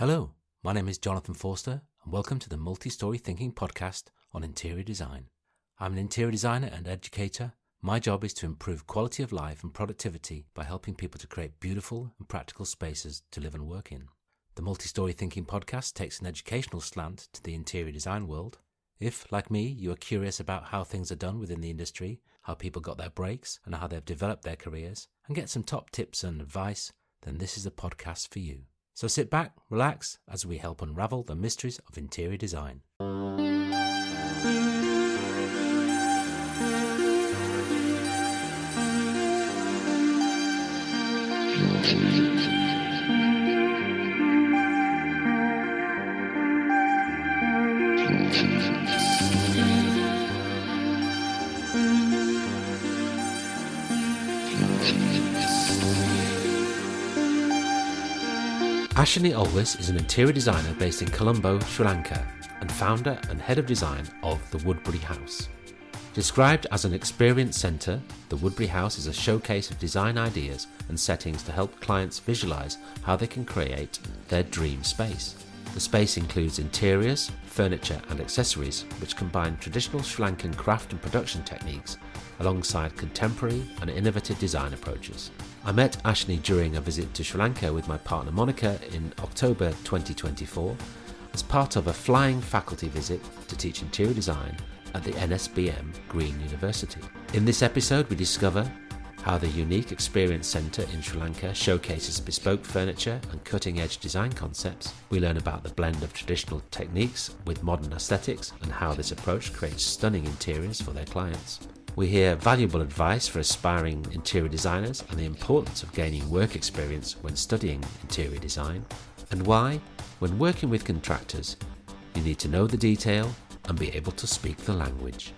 Hello, my name is Jonathan Forster and welcome to the Multi-Story Thinking Podcast on interior design. I'm an interior designer and educator. My job is to improve quality of life and productivity by helping people to create beautiful and practical spaces to live and work in. The Multi-Story Thinking Podcast takes an educational slant to the interior design world. If, like me, you are curious about how things are done within the industry, how people got their breaks and how they've developed their careers, and get some top tips and advice, then this is a podcast for you. So sit back, relax, as we help unravel the mysteries of interior design. Asheni Alwis is an interior designer based in Columbo, Sri Lanka, and founder and head of design of the Woodbury House. Described as an experience centre, the Woodbury House is a showcase of design ideas and settings to help clients visualise how they can create their dream space. The space includes interiors, furniture and accessories which combine traditional Sri Lankan craft and production techniques alongside contemporary and innovative design approaches. I met Asheni during a visit to Sri Lanka with my partner Monica in October 2024 as part of a flying faculty visit to teach interior design at the NSBM Green University. In this episode we discover how the unique Experience Centre in Sri Lanka showcases bespoke furniture and cutting-edge design concepts. We learn about the blend of traditional techniques with modern aesthetics and how this approach creates stunning interiors for their clients. We hear valuable advice for aspiring interior designers and the importance of gaining work experience when studying interior design, and why, when working with contractors, you need to know the detail and be able to speak the language.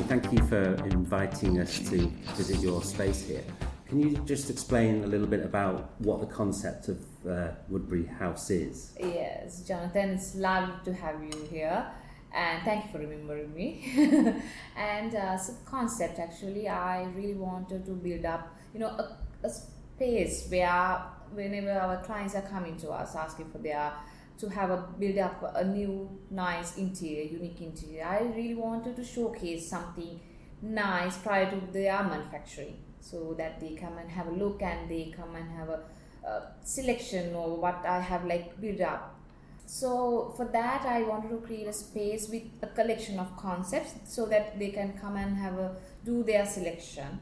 Thank you for inviting us to visit your space here. Can you just explain a little bit about what the concept of Woodbury House is? Yes, Jonathan, it's lovely to have you here and thank you for remembering me. And so the concept, actually, I really wanted to build up, a space where whenever our clients are coming to us asking for build up a new, nice interior, unique interior. I really wanted to showcase something nice prior to their manufacturing, so that they come and have a look and they come and have a selection of what I have built up. So for that, I wanted to create a space with a collection of concepts so that they can come and do their selection.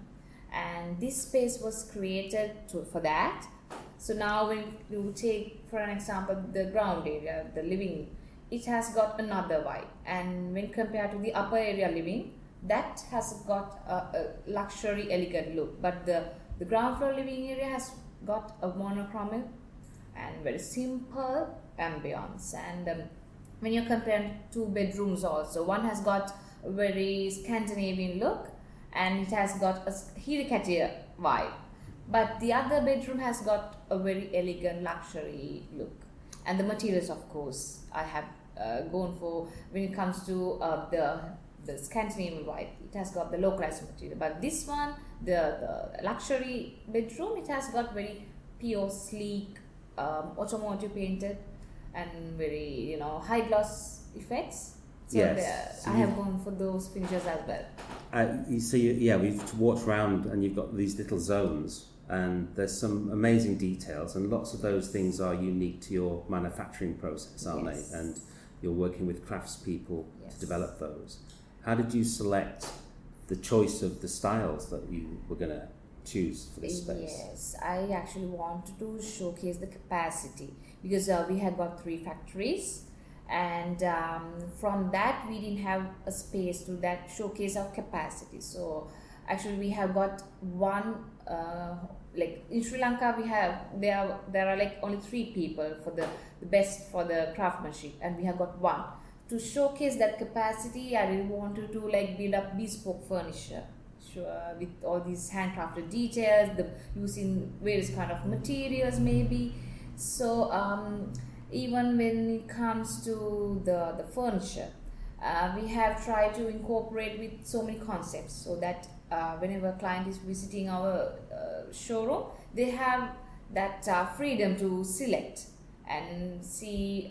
And this space was created for that. So now when you take, for an example, the ground area, the living, it has got another vibe. And when compared to the upper area living, that has got a luxury, elegant look. But the ground floor living area has got a monochromic and very simple ambience. And when you compare two bedrooms also, one has got a very Scandinavian look and it has got a Hirikatiya vibe. But the other bedroom has got a very elegant luxury look. And the materials, of course, I have gone for when it comes to the Scandinavian vibe. It has got the localized material. But this one, the luxury bedroom, it has got very pure, sleek, automotive painted and very, high gloss effects. So yes. I have gone for those finishes as well. We've walked around and you've got these little zones. And there's some amazing details, and lots of those things are unique to your manufacturing process, aren't Yes. they? And you're working with craftspeople Yes. to develop those. How did you select the choice of the styles that you were going to choose for this space? Yes, I actually wanted to showcase the capacity because we had got 3 factories, and from that we didn't have a space to that showcase our capacity. So actually we have got one. In Sri Lanka, there are only 3 people for the best for the craftsmanship, and we have got one. To showcase that capacity, I really wanted to build up bespoke furniture, with all these handcrafted details, the using various kind of materials maybe. So even when it comes to the furniture, we have tried to incorporate with so many concepts, so that whenever a client is visiting our showroom, they have that freedom to select and see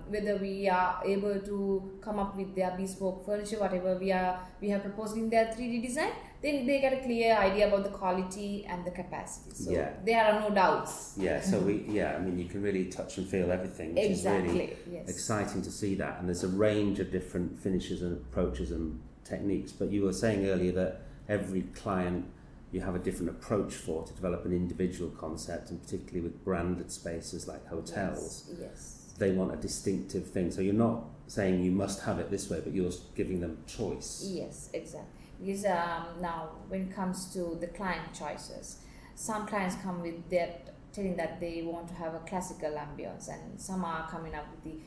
whether we are able to come up with their bespoke furniture, whatever we have proposed in their 3D design. Then they get a clear idea about the quality and the capacity. So there are no doubts. Yeah, so I mean, you can really touch and feel everything, which is really exciting to see that. And there's a range of different finishes and approaches and techniques. But you were saying earlier that every client you have a different approach for to develop an individual concept, and particularly with branded spaces like hotels. Yes. They want a distinctive thing. So you're not saying you must have it this way, but you're giving them choice. Yes, exactly. Because now when it comes to the client choices, some clients come with that telling that they want to have a classical ambience, and some are coming up with the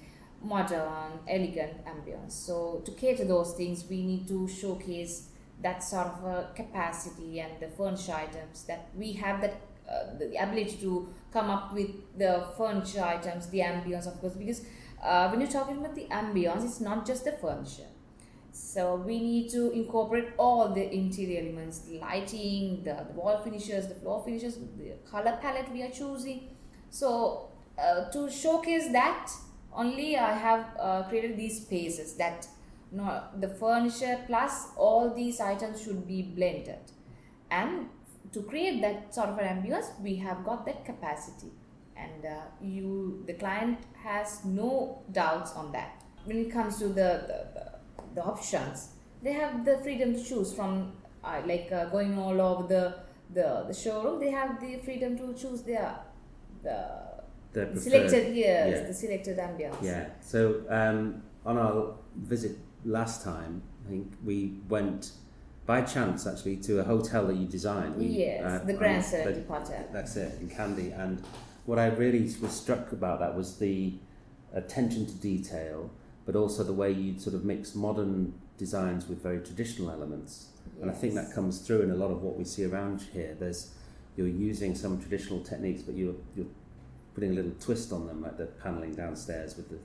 modern, elegant ambience. So to cater those things, we need to showcase that sort of a capacity and the furniture items, that we have that the ability to come up with the furniture items, the ambience, of course, because when you're talking about the ambience, it's not just the furniture. So we need to incorporate all the interior elements, the lighting, the wall finishes, the floor finishes, the color palette we are choosing. So to showcase that, only I have created these spaces that the furniture plus all these items should be blended. And to create that sort of an ambience, we have got that capacity. And the client has no doubts on that. When it comes to the options, they have the freedom to choose from going all over the showroom. They have the freedom to choose the selected the selected ambience. Yeah. So on our visit last time, I think we went by chance actually to a hotel that you designed. The Grand Serenity Hotel. That's it, in Kandy. And what I really was struck about that was the attention to detail, but also the way you sort of mix modern designs with very traditional elements. Yes. And I think that comes through in a lot of what we see around here. You're using some traditional techniques, but you're putting a little twist on them, like the panelling downstairs with the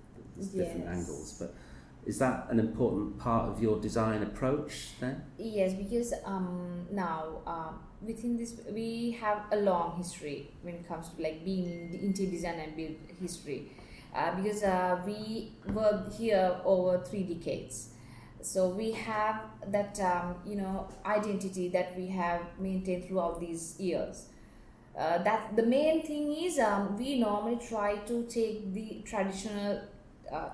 different angles. But is that an important part of your design approach then? Yes, because now within this we have a long history when it comes to being in the interior design and build history. Because we were here over 3 decades, so we have that identity that we have maintained throughout these years. That the main thing is we normally try to take the traditional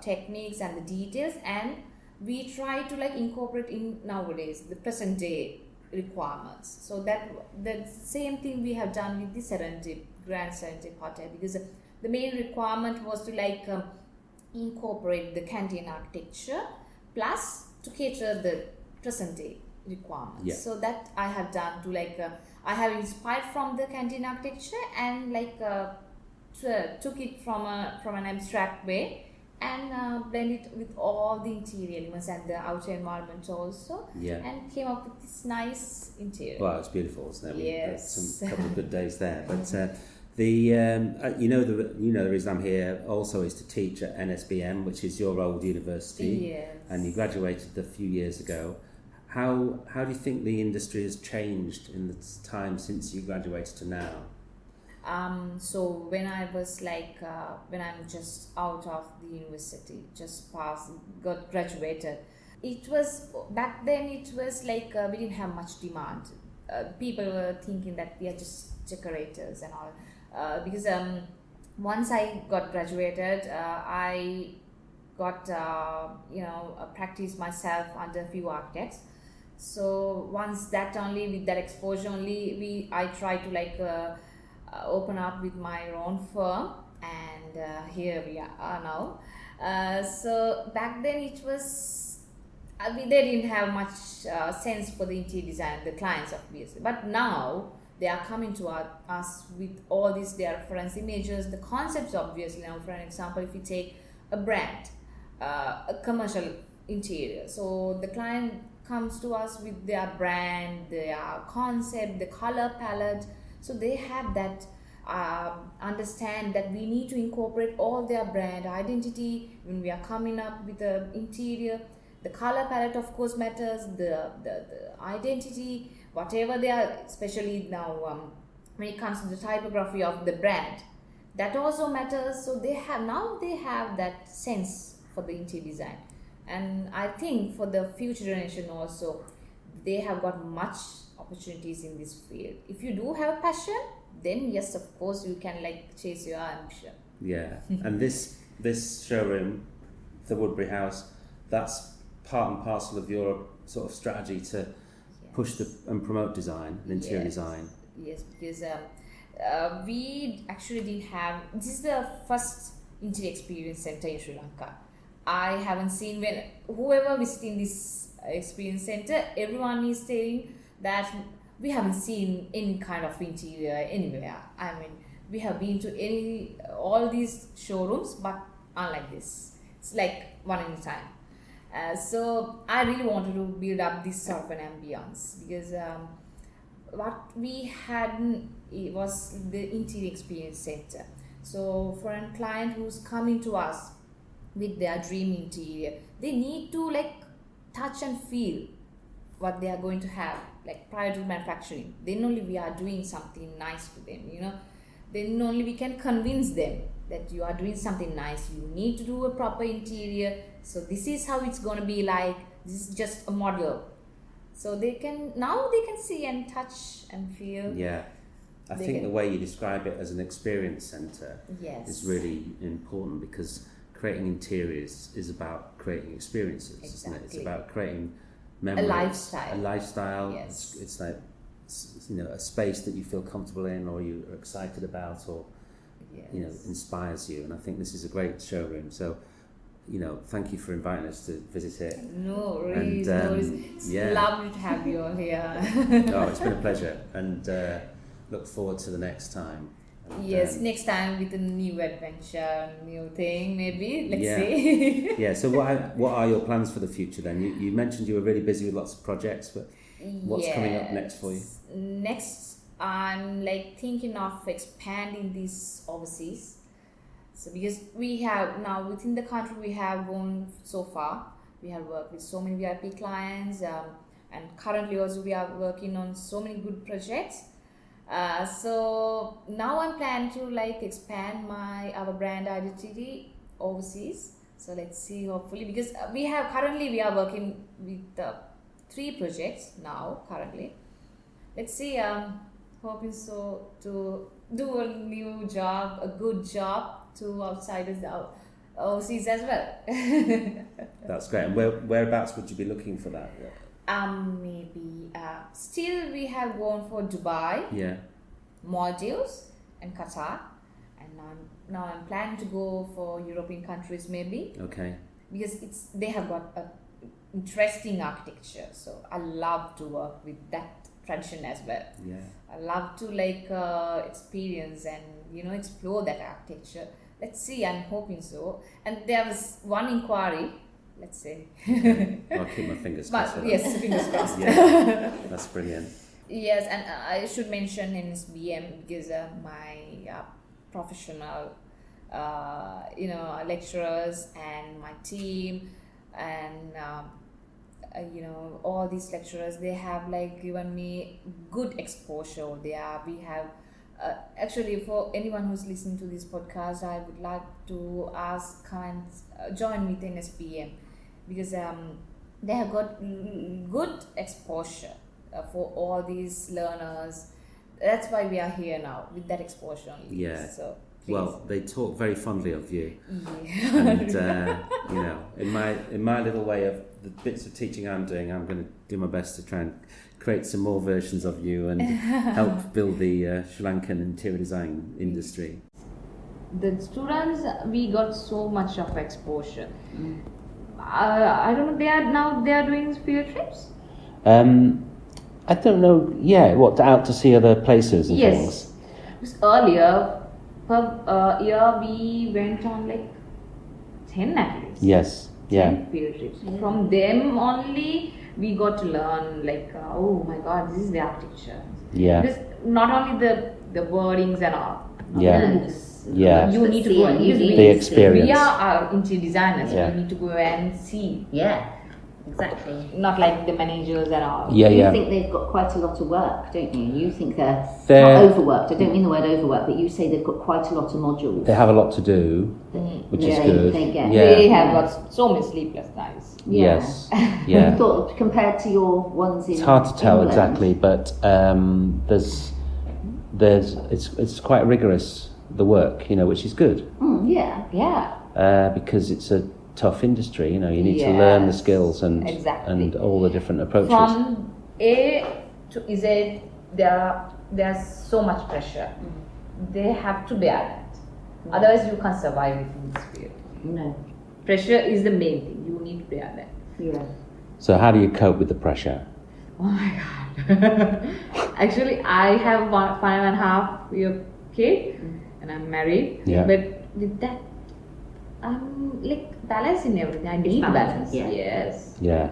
techniques and the details, and we try to incorporate in nowadays the present day requirements. So that the same thing we have done with the Grand Serenity Hotel, because the main requirement was to incorporate the canteen architecture plus to cater the present day requirements. Yeah. So that I have done to I have inspired from the canteen architecture and took it from an abstract way and blend it with all the interior elements and the outer environment also. Yeah. And came up with this nice interior. Well, it's beautiful, isn't it? Yes. A couple of good days there, but. The reason I'm here also is to teach at NSBM, which is your old university. Yes. And you graduated a few years ago. How do you think the industry has changed in the time since you graduated to now? So when I was when I'm just out of the university, just got graduated, it was back then. It was we didn't have much demand. People were thinking that we are just decorators and all. Because once I got graduated, I got practice myself under a few architects. So once that only, with that exposure only, I tried to open up with my own firm, and here we are now. So back then it was they didn't have much sense for the interior design, the clients obviously, but now they are coming to us with all these their reference images, the concepts obviously. Now, for an example, if you take a brand, a commercial interior, so the client comes to us with their brand, their concept, the color palette, so they have that understand that we need to incorporate all their brand identity when we are coming up with the interior. The color palette of course matters, the identity, whatever they are, especially now when it comes to the typography of the brand, that also matters. So they have that sense for the interior design. And I think for the future generation also, they have got much opportunities in this field. If you do have a passion, then yes, of course you can like chase your ambition. Yeah, and this showroom, the Woodbury House, that's part and parcel of your sort of strategy to push and promote design and interior design. Yes, because we actually didn't have. This is the first interior experience center in Sri Lanka. I haven't seen when whoever visiting this experience center, everyone is saying that we haven't seen any kind of interior anywhere. I mean, we have been to all these showrooms, but unlike this, it's like one at a time. So I really wanted to build up this sort of an ambience, because what we had was the interior experience center. So for a client who's coming to us with their dream interior, they need to like touch and feel what they are going to have, like prior to manufacturing. Then only we are doing something nice to them, you know. Then only we can convince them that you are doing something nice. You need to do a proper interior. So this is how it's going to be like. This is just a model. So they can see and touch and feel. Yeah. I think the way you describe it as an experience centre is really important, because creating interiors is about creating experiences, isn't it? It's about creating memories, a lifestyle. Yes. It's like, you know, a space that you feel comfortable in, or you are excited about, or you know, inspires you. And I think this is a great showroom. So, you know, thank you for inviting us to visit it. No worries, it's lovely to have you all here. Oh, it's been a pleasure, and look forward to the next time. And, next time with a new adventure, new thing, maybe. Let's see. Yeah. So what are your plans for the future then? You mentioned you were really busy with lots of projects, but what's coming up next for you? Next, I'm like thinking of expanding this overseas. So because we have now within the country, we have gone so far. We have worked with so many VIP clients, and currently also we are working on so many good projects. So now I'm planning to like expand our brand identity overseas. So let's see, hopefully, because we are working with 3 projects now currently. Let's see, hoping so to do a new job, a good job to outsiders overseas as well. That's great. And whereabouts would you be looking for that? Maybe still we have gone for Dubai, Maldives and Qatar, and now I'm planning to go for European countries maybe. Okay. Because they have got a interesting architecture, so I love to work with that tradition as well. Yeah. I love to like experience and explore that architecture. Let's see, I'm hoping so. And there was one inquiry. Let's see. I'll keep my fingers crossed. But yes, fingers crossed. Yeah, that's brilliant. Yes, and I should mention NSBM because my professional, lecturers and my team and all these lecturers, they have like given me good exposure there. We have actually, for anyone who's listening to this podcast, I would like to ask, come and join with NSBM because they have got good exposure for all these learners. That's why we are here now with that exposure only. Yeah. So please. Well, they talk very fondly of you. Yeah. And in my little way of the bits of teaching I'm doing, I'm going to do my best to try and create some more versions of you and help build the Sri Lankan interior design industry. The students, we got so much of exposure. I don't know, they are doing field trips? I don't know, out to see other places and things? Because earlier, per year, we went on like 10 at least. Yes, 10 field trips. From them only, we got to learn like, oh my God, this is the architecture. Yeah. This not only the wordings and all. Yeah. Yeah. You need to go and the experience. We are interior designers. Yeah. We need to go and see. Yeah, exactly. Not like the managers and all. Yeah, You think they've got quite a lot of work, don't you? You think they're not overworked. I don't mean the word overworked, but you say they've got quite a lot of modules. They have a lot to do, which is good. They have got so many sleepless nights. Yeah. Yes. Yeah. I thought compared to your ones in It's hard to tell England, exactly, but it's quite rigorous, the work, which is good. Yeah. Because it's a tough industry, you need to learn the skills and all the different approaches. From A to Z, there's so much pressure. They have to bear that. Otherwise, you can't survive in this field. No. Pressure is the main thing. You need to bear that. Yeah. So how do you cope with the pressure? Oh my God. Actually, I have 5.5-year kid and I'm married. Yeah. But with that, I'm like balancing everything. I need balance. Yeah. Yes. Yeah.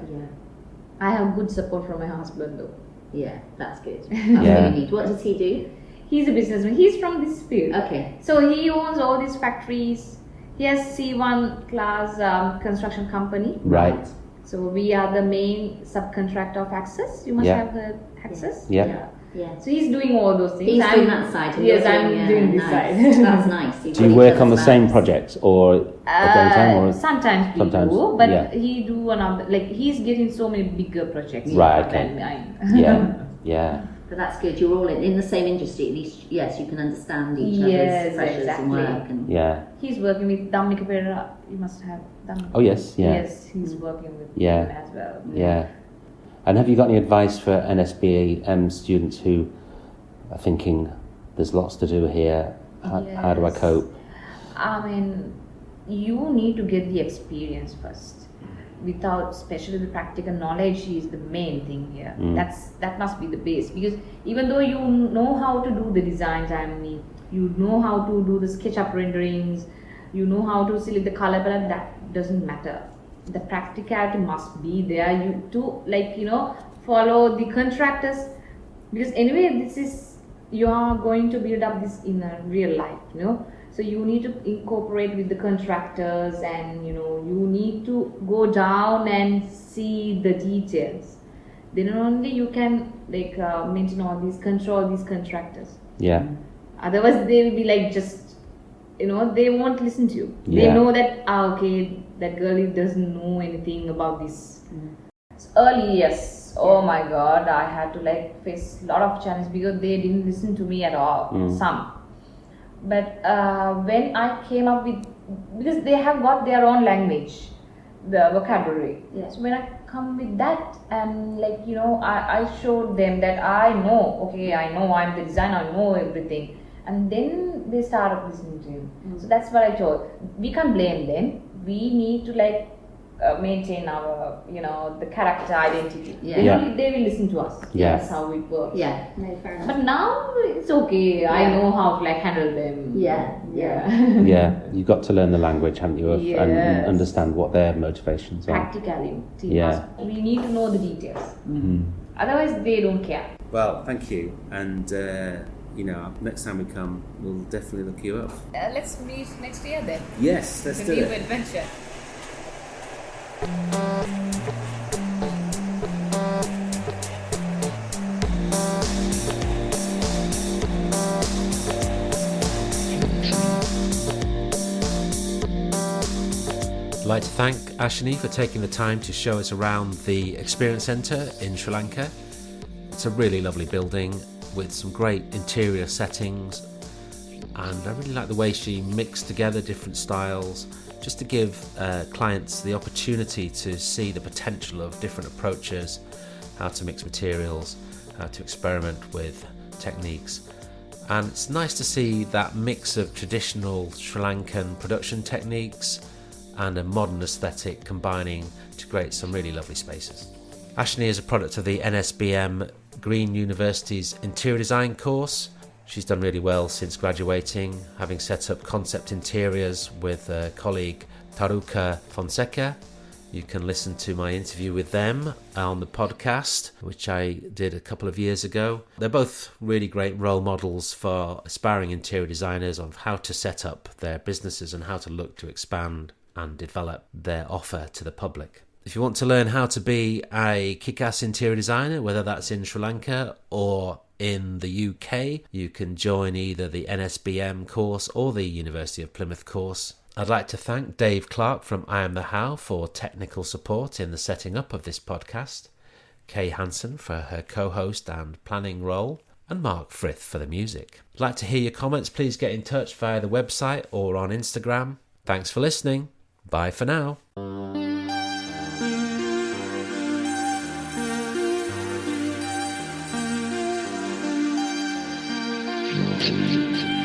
I have good support from my husband though. Yeah, that's good. That's Yeah. what you need. What does he do? He's a businessman. He's from this field. Okay. So he owns all these factories. He has C1 class construction company. Right. So we are the main subcontractor of Access. You must have heard Access. Yeah. Yeah. So he's doing all those things. He's doing that side. And Yes, you're I'm doing this nice. side. That's nice. Do you work on the same projects or at any time? Or? Sometimes we Sometimes, do, but yeah. he do another. Like he's getting so many bigger projects Right, okay. than mine. Yeah. Yeah. But that's good. You're all in the same industry. At least, yes, you can understand each Yes, other's pressures exactly. and work. And Yeah. He's working with Dhammika Perera. You must have done. Oh yes. Yeah. Yes, he's working with Yeah. him as well. Yeah. And have you got any advice for NSBM students who are thinking there's lots to do here? How do I Yes. cope? I mean, you need to get the experience first. Without, especially the practical knowledge, is the main thing here. That must be the base, because even though you know how to do the designs, you know how to do the SketchUp renderings, you know how to select the color palette, that doesn't matter. The practicality must be there. You to follow the contractors, because anyway you are going to build up this in a real life, So you need to incorporate with the contractors, and you need to go down and see the details. Then only you can maintain all these, control these contractors. Yeah. Otherwise they will be like just they won't listen to you. They Yeah. know that okay, that girl doesn't know anything about this. So early, yes. Oh my God, I had to face a lot of challenges because they didn't listen to me at all. Some. But when I came up with, because they have got their own language, the vocabulary. Yeah. So when I come with that, and I showed them that I know, I'm the designer, I know everything. And then they started listening to him. So that's what I told. We can't blame them. We need to maintain our, the character identity. Yeah. They will listen to us. Yeah. That's how it works. yeah, no, fair enough. But now it's okay. I know how to handle them. Yeah. Yeah. You've got to learn the language, haven't you, and Yes. understand what their motivations are. Practically. Yeah. We need to know the details. Otherwise, they don't care. Well, thank you. And, next time we come, we'll definitely look you up. Let's meet next year then. Yes, let's do New it. adventure. I'd like to thank Asheni for taking the time to show us around the Experience Centre in Sri Lanka. It's a really lovely building with some great interior settings, and I really like the way she mixed together different styles just to give clients the opportunity to see the potential of different approaches, how to mix materials, how to experiment with techniques. And it's nice to see that mix of traditional Sri Lankan production techniques and a modern aesthetic combining to create some really lovely spaces. Asheni is a product of the NSBM Green University's interior design course. She's done really well since graduating, having set up concept interiors with colleague Taruka Fonseca, You can listen to my interview with them on the podcast, which I did a couple of years ago. They're both really great role models for aspiring interior designers on how to set up their businesses and how to look to expand and develop their offer to the public. If you want to learn how to be a kick-ass interior designer, whether that's in Sri Lanka or in the UK, you can join either the NSBM course or the University of Plymouth course. I'd like to thank Dave Clark from I Am The How for technical support in the setting up of this podcast, Kay Hansen for her co-host and planning role, and Mark Frith for the music. If you'd like to hear your comments, please get in touch via the website or on Instagram. Thanks for listening. Bye for now. Thank you.